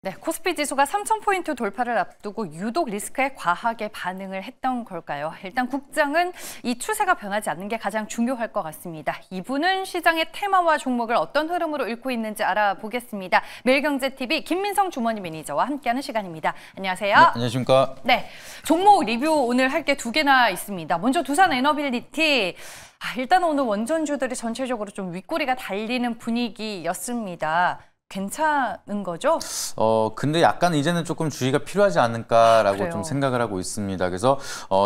네, 코스피 지수가 3,000포인트 돌파를 앞두고 유독 리스크에 과하게 반응을 했던 걸까요? 일단 국장은 이 추세가 변하지 않는 게 가장 중요할 것 같습니다. 2부는 시장의 테마와 종목을 어떤 흐름으로 읽고 있는지 알아보겠습니다. 매일경제TV 김민성 주머니 매니저와 함께하는 시간입니다. 안녕하세요. 네, 안녕하십니까. 네, 종목 리뷰 오늘 할 게 2개나 있습니다. 먼저 두산에너빌리티. 일단 오늘 원전주들이 전체적으로 좀 윗꼬리가 달리는 분위기였습니다. 괜찮은 거죠? 근데 약간 이제는 조금 주의가 필요하지 않을까라고 그래요. 좀 생각을 하고 있습니다. 그래서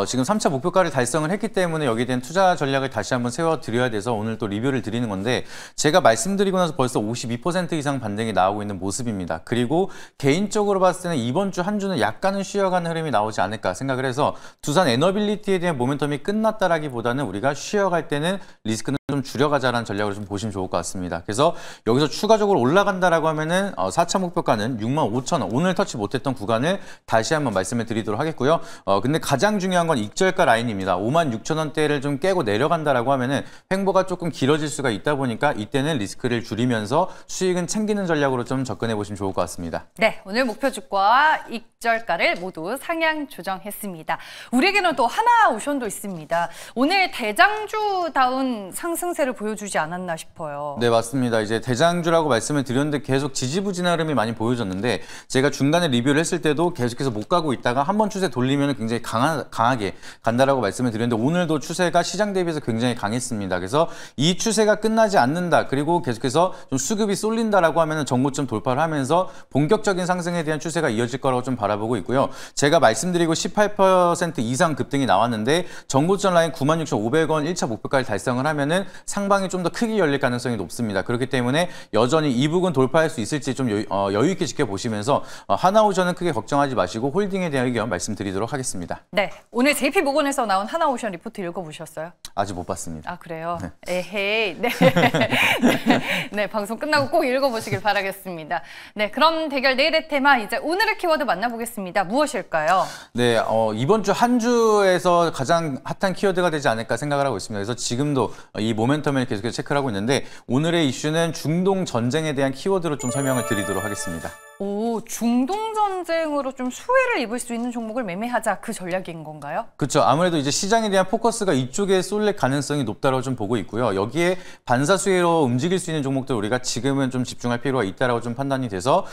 지금 3차 목표가를 달성을 했기 때문에 여기에 대한 투자 전략을 다시 한번 세워드려야 돼서 오늘 또 리뷰를 드리는 건데, 제가 말씀드리고 나서 벌써 52% 이상 반등이 나오고 있는 모습입니다. 그리고 개인적으로 봤을 때는 이번 주 한 주는 약간은 쉬어가는 흐름이 나오지 않을까 생각을 해서 두산 에너빌리티에 대한 모멘텀이 끝났다라기보다는 우리가 쉬어갈 때는 리스크는 좀 줄여가자라는 전략으로 좀 보시면 좋을 것 같습니다. 그래서 여기서 추가적으로 올라간다라고 하면은 4차 목표가는 65,000원, 오늘 터치 못했던 구간을 다시 한번 말씀을 드리도록 하겠고요. 근데 가장 중요한 건 익절가 라인입니다. 56,000원대를 좀 깨고 내려간다라고 하면은 횡보가 조금 길어질 수가 있다 보니까 이때는 리스크를 줄이면서 수익은 챙기는 전략으로 좀 접근해 보시면 좋을 것 같습니다. 네, 오늘 목표 주가와 익절가를 모두 상향 조정했습니다. 우리에게는 또 하나오션도 있습니다. 오늘 대장주다운 상승세를 보여주지 않았나 싶어요. 네, 맞습니다. 이제 대장주라고 말씀을 드렸는데 계속 지지부진한 흐름이 많이 보여졌는데, 제가 중간에 리뷰를 했을 때도 계속해서 못 가고 있다가 한번 추세 돌리면 굉장히 강하게 간다라고 말씀을 드렸는데, 오늘도 추세가 시장 대비해서 굉장히 강했습니다. 그래서 이 추세가 끝나지 않는다, 그리고 계속해서 좀 수급이 쏠린다라고 하면 정고점 돌파를 하면서 본격적인 상승에 대한 추세가 이어질 거라고 좀 바라보고 있고요. 제가 말씀드리고 18% 이상 급등이 나왔는데 정고점 라인 96,500원 1차 목표까지 달성을 하면은 상방이 좀 더 크게 열릴 가능성이 높습니다. 그렇기 때문에 여전히 이 부분 돌파할 수 있을지 좀 여유 있게 지켜보시면서 하나오션은 크게 걱정하지 마시고 홀딩에 대한 의견 말씀드리도록 하겠습니다. 네, 오늘 JP모건에서 나온 하나오션 리포트 읽어보셨어요? 아직 못 봤습니다. 아, 그래요? 네. 에헤이. 네. 네, 방송 끝나고 꼭 읽어보시길 바라겠습니다. 네, 그럼 대결 내일의 테마, 이제 오늘의 키워드 만나보겠습니다. 무엇일까요? 네, 이번 주 한 주에서 가장 핫한 키워드가 되지 않을까 생각을 하고 있습니다. 그래서 지금도 이 모멘텀을 계속해서 체크를 하고 있는데, 오늘의 이슈는 중동 전쟁에 대한 키워드로 좀 설명을 드리도록 하겠습니다. 오, 중동 전쟁으로 좀 수혜를 입을 수 있는 종목을 매매하자, 그 전략인 건가요? 그렇죠. 아무래도 이제 시장에 대한 포커스가 이쪽에 쏠릴 가능성이 높다고 좀 보고 있고요. 여기에 반사수혜로 움직일 수 있는 종목들 우리가 지금은 좀 집중할 필요가 있다라고 좀 판단이 돼서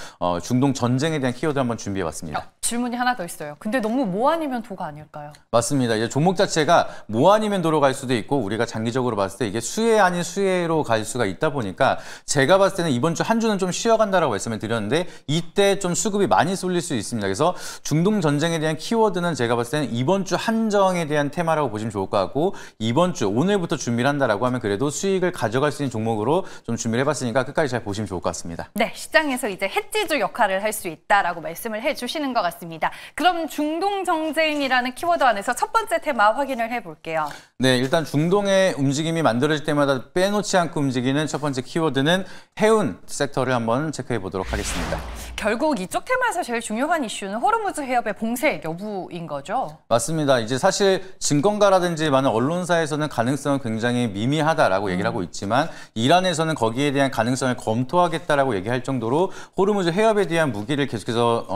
중동 전쟁에 대한 키워드 한번 준비해봤습니다. 질문이 하나 더 있어요. 근데 너무 뭐 아니면 도가 아닐까요? 맞습니다. 이제 종목 자체가 뭐 아니면 도로 갈 수도 있고, 우리가 장기적으로 봤을 때 이게 수혜 아닌 수혜로 갈 수가 있다 보니까 제가 봤을 때는 이번 주 한 주는 좀 쉬어간다라고 말씀을 드렸는데, 이때 좀 수급이 많이 쏠릴 수 있습니다. 그래서 중동 전쟁에 대한 키워드는 제가 봤을 때는 이번 주 한정에 대한 테마라고 보시면 좋을 것 같고, 이번 주 오늘부터 준비를 한다라고 하면 그래도 수익을 가져갈 수 있는 종목으로 좀 준비를 해봤으니까 끝까지 잘 보시면 좋을 것 같습니다. 네, 시장에서 이제 해지주 역할을 할 수 있다라고 말씀을 해주시는 것 같습니다. 그럼 중동 전쟁이라는 키워드 안에서 첫 번째 테마 확인을 해볼게요. 네, 일단 중동의 움직임이 만들어질 때마다 빼놓지 않고 움직이는 첫 번째 키워드는 해운 섹터를 한번 체크해 보도록 하겠습니다. 결국 이쪽 테마에서 제일 중요한 이슈는 호르무즈 해협의 봉쇄 여부인 거죠? 맞습니다. 이제 사실 증권가라든지 많은 언론사에서는 가능성은 굉장히 미미하다라고 얘기를 하고 있지만, 이란에서는 거기에 대한 가능성을 검토하겠다라고 얘기할 정도로 호르무즈 해협에 대한 무기를 계속해서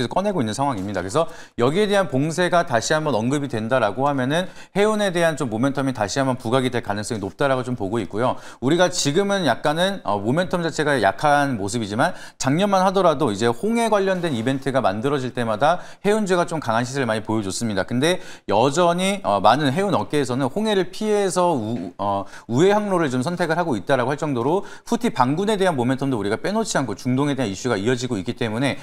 꺼내고 있는 상황입니다. 그래서 여기에 대한 봉쇄가 다시 한번 언급이 된다라고 하면은 해운에 대한 좀 모멘텀이 다시 한번 부각이 될 가능성이 높다라고 좀 보고 있고요. 우리가 지금은 약간은 모멘텀 자체가 약한 모습이지만, 작년만 하더라도 이제 홍해 관련된 이벤트가 만들어질 때마다 해운주가 좀 강한 시세를 많이 보여줬습니다. 근데 여전히 많은 해운 업계에서는 홍해를 피해서 우회 항로를 좀 선택을 하고 있다라고 할 정도로 후티 반군에 대한 모멘텀도 우리가 빼놓지 않고 중동에 대한 이슈가 이어지고 있기 때문에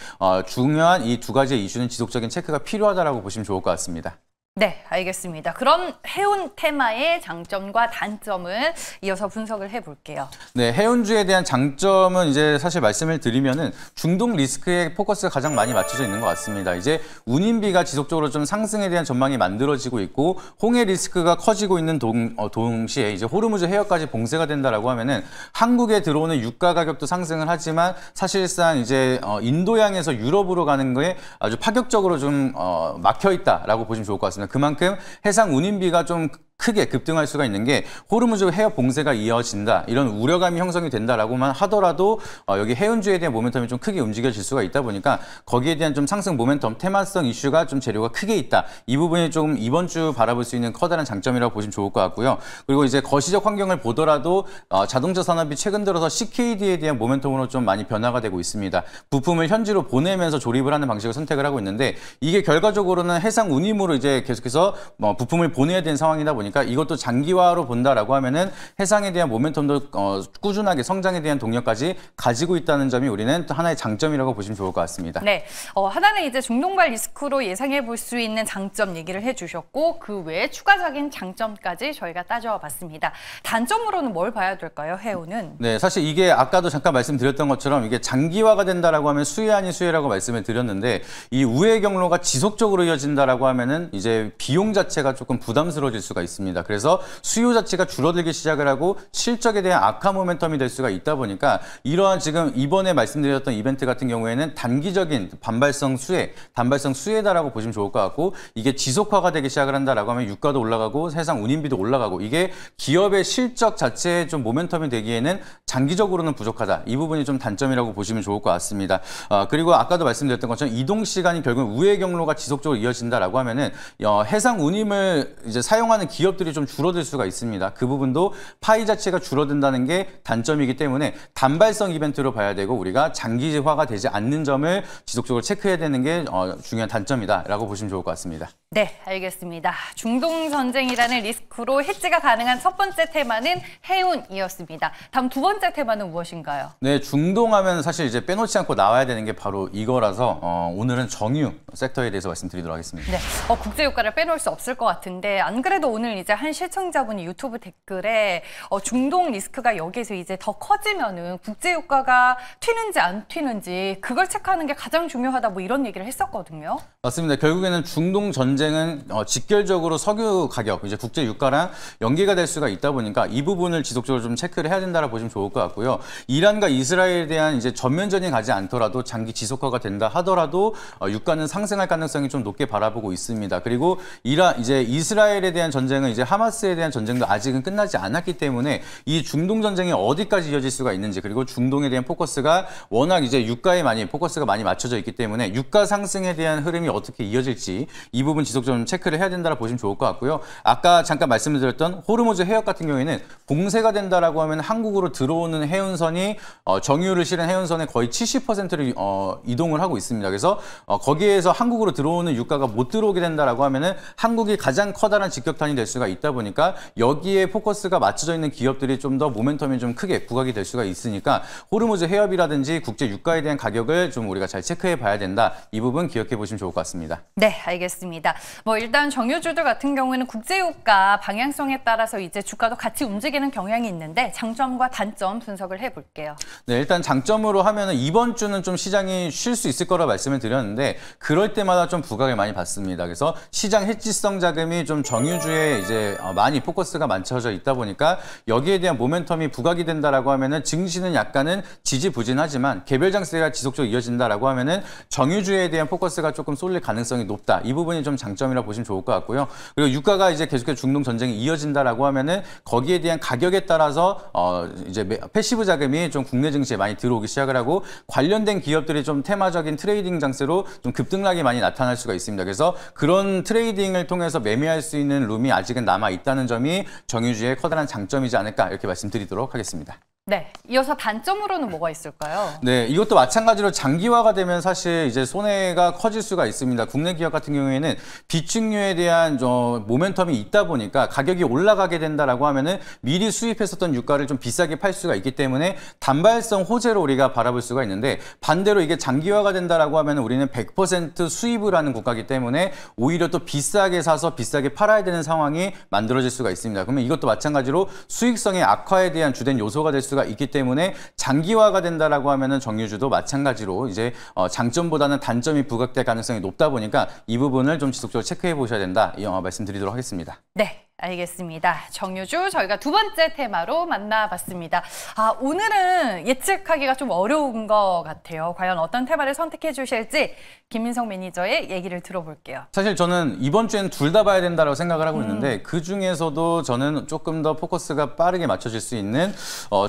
중요한 이 두 가지의 이슈는 지속적인 체크가 필요하다라고 보시면 좋을 것 같습니다. 네, 알겠습니다. 그럼 해운 테마의 장점과 단점을 이어서 분석을 해볼게요. 네, 해운주에 대한 장점은 이제 사실 말씀을 드리면은 중동 리스크에 포커스가 가장 많이 맞춰져 있는 것 같습니다. 이제 운임비가 지속적으로 좀 상승에 대한 전망이 만들어지고 있고, 홍해 리스크가 커지고 있는 동시에 이제 호르무즈 해협까지 봉쇄가 된다라고 하면은 한국에 들어오는 유가 가격도 상승을 하지만, 사실상 이제 인도양에서 유럽으로 가는 거에 아주 파격적으로 좀 막혀 있다라고 보시면 좋을 것 같습니다. 그만큼 해상 운임비가 좀 크게 급등할 수가 있는 게 호르무즈 해협 봉쇄가 이어진다 이런 우려감이 형성이 된다라고만 하더라도 여기 해운주에 대한 모멘텀이 좀 크게 움직여질 수가 있다 보니까 거기에 대한 좀 상승 모멘텀 테마성 이슈가 좀 재료가 크게 있다. 이 부분이 좀 이번 주 바라볼 수 있는 커다란 장점이라고 보시면 좋을 것 같고요. 그리고 이제 거시적 환경을 보더라도 자동차 산업이 최근 들어서 CKD에 대한 모멘텀으로 좀 많이 변화가 되고 있습니다. 부품을 현지로 보내면서 조립을 하는 방식을 선택을 하고 있는데 이게 결과적으로는 해상 운임으로 이제 계속해서 부품을 보내야 되는 상황이다 보니까 이것도 장기화로 본다라고 하면은 해상에 대한 모멘텀도 꾸준하게 성장에 대한 동력까지 가지고 있다는 점이 우리는 또 하나의 장점이라고 보시면 좋을 것 같습니다. 네, 하나는 이제 중동발 리스크로 예상해 볼 수 있는 장점 얘기를 해주셨고 그 외에 추가적인 장점까지 저희가 따져와 봤습니다. 단점으로는 뭘 봐야 될까요, 해운은? 네, 사실 이게 아까도 잠깐 말씀드렸던 것처럼 이게 장기화가 된다라고 하면 수혜 아닌 수혜라고 말씀을 드렸는데 이 우회 경로가 지속적으로 이어진다라고 하면은 이제 비용 자체가 조금 부담스러워질 수가 있습니다. 그래서 수요 자체가 줄어들기 시작을 하고 실적에 대한 악화 모멘텀이 될 수가 있다 보니까 이러한 지금 이번에 말씀드렸던 이벤트 같은 경우에는 단기적인 단발성 수혜다라고 보시면 좋을 것 같고 이게 지속화가 되기 시작을 한다라고 하면 유가도 올라가고 해상 운임비도 올라가고 이게 기업의 실적 자체에 좀 모멘텀이 되기에는 장기적으로는 부족하다. 이 부분이 좀 단점이라고 보시면 좋을 것 같습니다. 그리고 아까도 말씀드렸던 것처럼 이동 시간이 결국 우회 경로가 지속적으로 이어진다라고 하면은 해상 운임을 이제 사용하는 기업들이 좀 줄어들 수가 있습니다. 그 부분도 파이 자체가 줄어든다는 게 단점이기 때문에 단발성 이벤트로 봐야 되고 우리가 장기화가 되지 않는 점을 지속적으로 체크해야 되는 게 중요한 단점이다라고 보시면 좋을 것 같습니다. 네, 알겠습니다. 중동 전쟁이라는 리스크로 해지가 가능한 첫 번째 테마는 해운이었습니다. 다음 두 번째 테마는 무엇인가요? 네, 중동하면 사실 이제 빼놓지 않고 나와야 되는 게 바로 이거라서 오늘은 정유 섹터에 대해서 말씀드리도록 하겠습니다. 네, 국제유가를 빼놓을 수 없을 것 같은데 안 그래도 오늘 이제 한 시청자분이 유튜브 댓글에 중동 리스크가 여기에서 이제 더 커지면은 국제유가가 튀는지 안 튀는지 그걸 체크하는 게 가장 중요하다 뭐 이런 얘기를 했었거든요. 맞습니다. 결국에는 중동 전쟁은 직결적으로 석유 가격, 이제 국제 유가랑 연계가 될 수가 있다 보니까 이 부분을 지속적으로 좀 체크를 해야 된다라고 보시면 좋을 것 같고요. 이란과 이스라엘에 대한 이제 전면전이 가지 않더라도 장기 지속화가 된다 하더라도 유가는 상승할 가능성이 좀 높게 바라보고 있습니다. 그리고 이제 이스라엘에 대한 전쟁은 이제 하마스에 대한 전쟁도 아직은 끝나지 않았기 때문에 이 중동 전쟁이 어디까지 이어질 수가 있는지 그리고 중동에 대한 포커스가 워낙 이제 유가에 포커스가 많이 맞춰져 있기 때문에 유가 상승에 대한 흐름이 어떻게 이어질지 이 부분 지속적으로 좀 체크를 해야 된다고 보시면 좋을 것 같고요. 아까 잠깐 말씀드렸던 호르무즈 해협 같은 경우에는 봉쇄가 된다라고 하면 한국으로 들어오는 해운선이 정유를 실은 해운선의 거의 70%를 이동을 하고 있습니다. 그래서 거기에서 한국으로 들어오는 유가가 못 들어오게 된다라고 하면은 한국이 가장 커다란 직격탄이 될 수가 있다 보니까 여기에 포커스가 맞춰져 있는 기업들이 좀 더 모멘텀이 좀 크게 부각이 될 수가 있으니까 호르무즈 해협이라든지 국제 유가에 대한 가격을 좀 우리가 잘 체크해 봐야 된다. 이 부분 기억해 보시면 좋을 것 같습니다. 네, 알겠습니다. 일단 정유주들 같은 경우에는 국제유가 방향성에 따라서 이제 주가도 같이 움직이는 경향이 있는데 장점과 단점 분석을 해볼게요. 네, 일단 장점으로 하면은 이번 주는 좀 시장이 쉴 수 있을 거라 말씀을 드렸는데 그럴 때마다 좀 부각을 많이 받습니다. 그래서 시장 해지성 자금이 좀 정유주에 이제 많이 포커스가 맞춰져 있다 보니까 여기에 대한 모멘텀이 부각이 된다라고 하면은 증시는 약간은 지지부진하지만 개별 장세가 지속적으로 이어진다라고 하면은 정유주에 대한 포커스가 조금 쏠릴 가능성이 높다. 이 부분이 좀 장점이라 보시면 좋을 것 같고요. 그리고 유가가 이제 계속해서 중동 전쟁이 이어진다라고 하면은 거기에 대한 가격에 따라서 이제 패시브 자금이 좀 국내 증시에 많이 들어오기 시작을 하고 관련된 기업들이 좀 테마적인 트레이딩 장세로 좀 급등락이 많이 나타날 수가 있습니다. 그래서 그런 트레이딩을 통해서 매매할 수 있는 룸이 아직은 남아 있다는 점이 정유주의 커다란 장점이지 않을까 이렇게 말씀드리도록 하겠습니다. 네, 이어서 단점으로는 뭐가 있을까요? 네, 이것도 마찬가지로 장기화가 되면 사실 이제 손해가 커질 수가 있습니다. 국내 기업 같은 경우에는 비축류에 대한 모멘텀이 있다 보니까 가격이 올라가게 된다라고 하면은 미리 수입했었던 유가를 좀 비싸게 팔 수가 있기 때문에 단발성 호재로 우리가 바라볼 수가 있는데 반대로 이게 장기화가 된다라고 하면은 우리는 100% 수입을 하는 국가이기 때문에 오히려 또 비싸게 사서 비싸게 팔아야 되는 상황이 만들어질 수가 있습니다. 그러면 이것도 마찬가지로 수익성의 악화에 대한 주된 요소가 될 수가 있기 때문에 장기화가 된다라고 하면은 정유주도 마찬가지로 이제 장점보다는 단점이 부각될 가능성이 높다 보니까 이 부분을 좀 지속적으로 체크해 보셔야 된다. 이 말씀드리도록 하겠습니다. 네. 알겠습니다. 정유주 저희가 두 번째 테마로 만나봤습니다. 오늘은 예측하기가 좀 어려운 것 같아요. 과연 어떤 테마를 선택해 주실지 김민성 매니저의 얘기를 들어볼게요. 사실 저는 이번 주엔 둘 다 봐야 된다고 생각을 하고 있는데 그중에서도 저는 조금 더 포커스가 빠르게 맞춰질 수 있는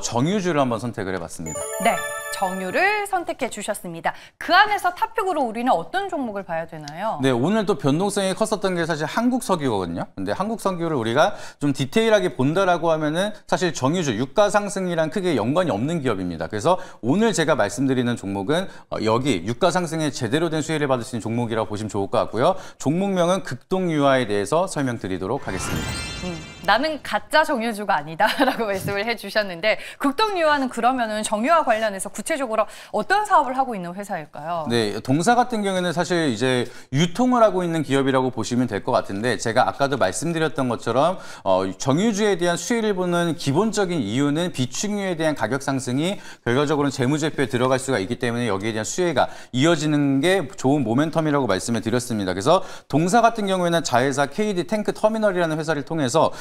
정유주를 한번 선택을 해봤습니다. 네, 정유를 선택해 주셨습니다. 그 안에서 탑픽으로 우리는 어떤 종목을 봐야 되나요? 네, 오늘 또 변동성이 컸었던 게 사실 한국석유거든요. 근데 한국석유를 우리가 좀 디테일하게 본다라고 하면은 사실 정유주 유가 상승이랑 크게 연관이 없는 기업입니다. 그래서 오늘 제가 말씀드리는 종목은 여기 유가 상승에 제대로 된 수혜를 받을 수 있는 종목이라고 보시면 좋을 것 같고요. 종목명은 극동유화에 대해서 설명드리도록 하겠습니다. 나는 가짜 정유주가 아니다라고 말씀을 해주셨는데 극동유화는 그러면은 정유화 관련해서 구체적으로 어떤 사업을 하고 있는 회사일까요? 네, 동사 같은 경우에는 사실 이제 유통을 하고 있는 기업이라고 보시면 될 것 같은데 제가 아까도 말씀드렸던 것처럼 정유주에 대한 수혜를 보는 기본적인 이유는 비축유에 대한 가격 상승이 결과적으로는 재무제표에 들어갈 수가 있기 때문에 여기에 대한 수혜가 이어지는 게 좋은 모멘텀이라고 말씀을 드렸습니다. 그래서 동사 같은 경우에는 자회사 KD 탱크 터미널이라는 회사를 통해서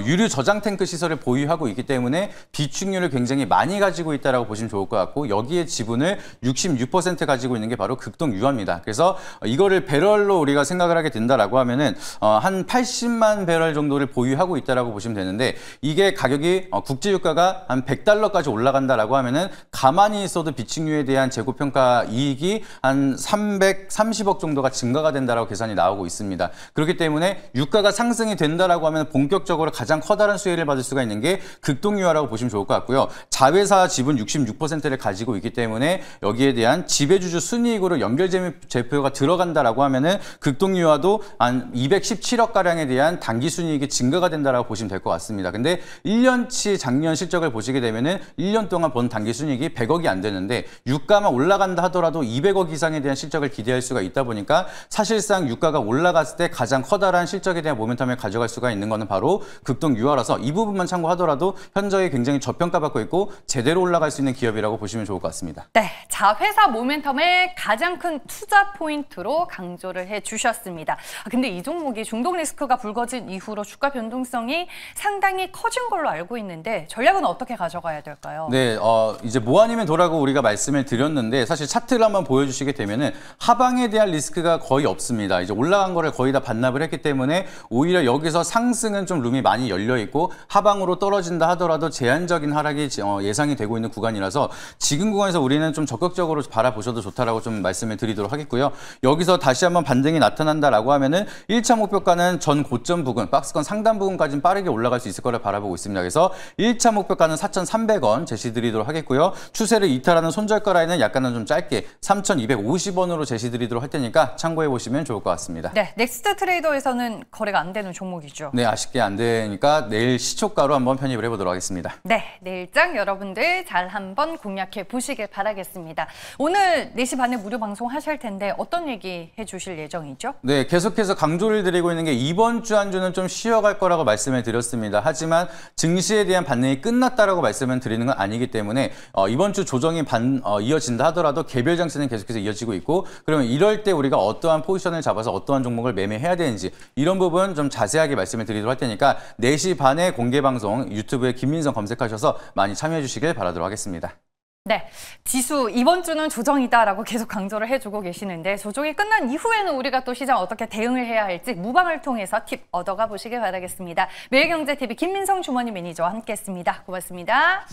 유류 저장 탱크 시설을 보유하고 있기 때문에 비축유를 굉장히 많이 가지고 있다라고 보시면 좋을 것 같고 여기에 지분을 66% 가지고 있는 게 바로 극동유화입니다. 그래서 이거를 배럴로 우리가 생각을 하게 된다라고 하면은 한 80만 배럴 정도를 보유하고 있다라고 보시면 되는데 이게 가격이 국제유가가 한 $100까지 올라간다라고 하면은 가만히 있어도 비축유에 대한 재고평가 이익이 한 330억 정도가 증가가 된다라고 계산이 나오고 있습니다. 그렇기 때문에 유가가 상승이 된다라고 하면 본격적으로 가장 커다란 수혜를 받을 수가 있는 게 극동유화라고 보시면 좋을 것 같고요. 자회사 지분 66%를 가지고 있기 때문에 여기에 대한 지배주주 순이익으로 연결제표가 들어간다라고 하면은 극동유화도 한 217억 가량에 대한 단기 순이익이 증가가 된다라고 보시면 될 것 같습니다. 근데 1년치 작년 실적을 보시게 되면은 1년 동안 본 단기 순이익이 100억이 안 되는데 유가만 올라간다 하더라도 200억 이상에 대한 실적을 기대할 수가 있다 보니까 사실상 유가가 올라갔을 때 가장 커다란 실적에 대한 모멘텀을 가져갈 수가 있는 거는 바로 극동유화라서 이 부분만 참고하더라도 현저히 굉장히 저평가받고 있고 제대로 올라갈 수 있는 기업이라고 보시면 좋을 것 같습니다. 네, 자회사 모멘텀을 가장 큰 투자 포인트로 강조를 해주셨습니다. 근데 이 종목이 중독 리스크가 불거진 이후로 주가 변동성이 상당히 커진 걸로 알고 있는데 전략은 어떻게 가져가야 될까요? 네, 이제 뭐 아니면 도라고 우리가 말씀을 드렸는데 사실 차트를 한번 보여주시게 되면은 하방에 대한 리스크가 거의 없습니다. 이제 올라간 거를 거의 다 반납을 했기 때문에 오히려 여기서 상승은 좀 룸이 많이 열려 있고 하방으로 떨어진다 하더라도 제한적인 하락이 예상이 되고 있는 구간이라서 지금 구간에서 우리는 좀 적극적으로 바라보셔도 좋다라고 좀 말씀을 드리도록 하겠고요. 여기서 다시 한번 반등이 나타난다라고 하면은 1차 목표가는 전 고점 부근, 박스권 상단 부근까지는 빠르게 올라갈 수 있을 거라 바라보고 있습니다. 그래서 1차 목표가는 4,300원 제시드리도록 하겠고요. 추세를 이탈하는 손절가 라인은 약간은 좀 짧게 3,250원으로 제시드리도록 할 테니까 참고해 보시면 좋을 것 같습니다. 네, 넥스트 트레이더에서는 거래가 안 되는 종목이죠. 네, 아쉽게 안 되니까 내일 시초가로 한번 편입을 해보도록 하겠습니다. 네, 내일장 여러분들 잘 한번 공략해 보시길 바라겠습니다. 오늘 4시 반에 무료 방송 하실 텐데 어떤 얘기 해주실 예정이죠? 네, 계속해서 강조를 드리고 있는 게 이번 주 한 주는 좀 쉬어갈 거라고 말씀을 드렸습니다. 하지만 증시에 대한 반등이 끝났다라고 말씀을 드리는 건 아니기 때문에 이번 주 조정이 이어진다 하더라도 개별 장세는 계속해서 이어지고 있고 그러면 이럴 때 우리가 어떠한 포지션을 잡아서 어떠한 종목을 매매해야 되는지 이런 부분 좀 자세하게 말씀을 드리도록 할 테니까 4시 반에 공개 방송 유튜브에 김민성 검색하셔서 많이 참여해 주시길 바라도록 하겠습니다. 네, 지수 이번 주는 조정이다라고 계속 강조를 해주고 계시는데 조정이 끝난 이후에는 우리가 또 시장 어떻게 대응을 해야 할지 무방을 통해서 팁 얻어가 보시길 바라겠습니다. 매일경제TV 김민성 주머니 매니저와 함께했습니다. 고맙습니다.